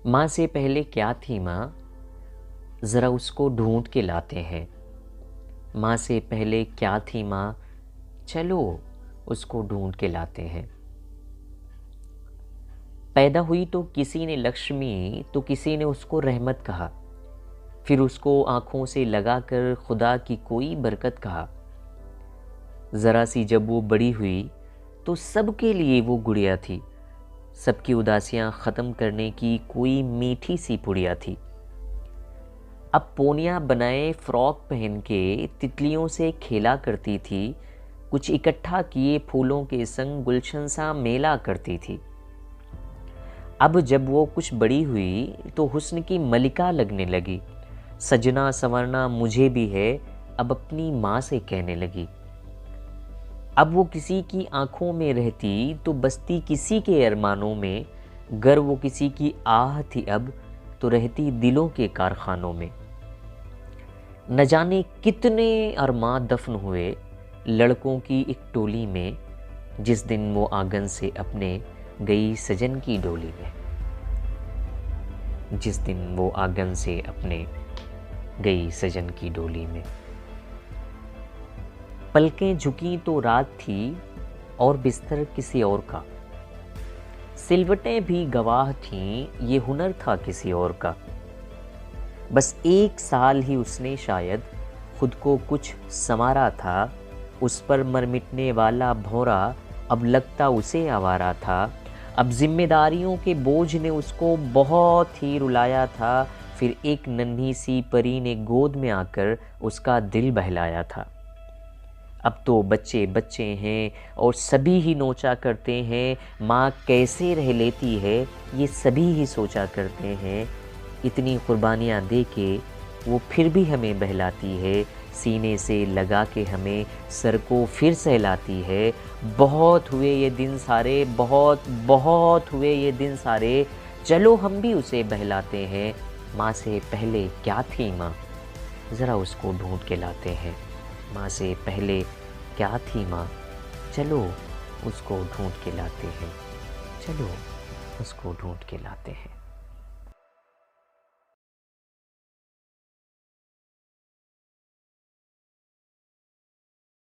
माँ से पहले क्या थी माँ, ज़रा उसको ढूंढ के लाते हैं। माँ से पहले क्या थी माँ, चलो उसको ढूंढ के लाते हैं। पैदा हुई तो किसी ने लक्ष्मी, तो किसी ने उसको रहमत कहा। फिर उसको आँखों से लगाकर खुदा की कोई बरकत कहा। ज़रा सी जब वो बड़ी हुई तो सबके लिए वो गुड़िया थी। सबकी उदासियाँ ख़त्म करने की कोई मीठी सी पुड़िया थी। अब पोनिया बनाए फ्रॉक पहन के तितलियों से खेला करती थी। कुछ इकट्ठा किए फूलों के संग गुलशन सा मेला करती थी। अब जब वो कुछ बड़ी हुई तो हुस्न की मलिका लगने लगी। सजना संवरना मुझे भी है, अब अपनी माँ से कहने लगी। अब वो किसी की आंखों में रहती तो बसती किसी के अरमानों में। गर वो किसी की आह थी अब तो रहती दिलों के कारखानों में। न जाने कितने अरमां दफन हुए लड़कों की एक टोली में, जिस दिन वो आंगन से अपने गई सजन की डोली में। जिस दिन वो आंगन से अपने गई सजन की डोली में। पलकें झुकी तो रात थी और बिस्तर किसी और का। सिलवटें भी गवाह थीं, ये हुनर था किसी और का। बस 1 साल ही उसने शायद खुद को कुछ संवारा था। उस पर मर मिटने वाला भौरा अब लगता उसे आवारा था। अब जिम्मेदारियों के बोझ ने उसको बहुत ही रुलाया था। फिर एक नन्ही सी परी ने गोद में आकर उसका दिल बहलाया था। अब तो बच्चे बच्चे हैं और सभी ही नोचा करते हैं, माँ कैसे रह लेती है ये सभी ही सोचा करते हैं। इतनी कुर्बानियाँ दे के वो फिर भी हमें बहलाती है, सीने से लगा के हमें सर को फिर सहलाती है। बहुत हुए ये दिन सारे, बहुत बहुत हुए ये दिन सारे, चलो हम भी उसे बहलाते हैं। माँ से पहले क्या थी माँ, ज़रा उसको ढूंढ के लाते हैं। माँ से पहले क्या थी माँ, चलो उसको ढूंढ के लाते हैं। चलो उसको ढूंढ के लाते हैं।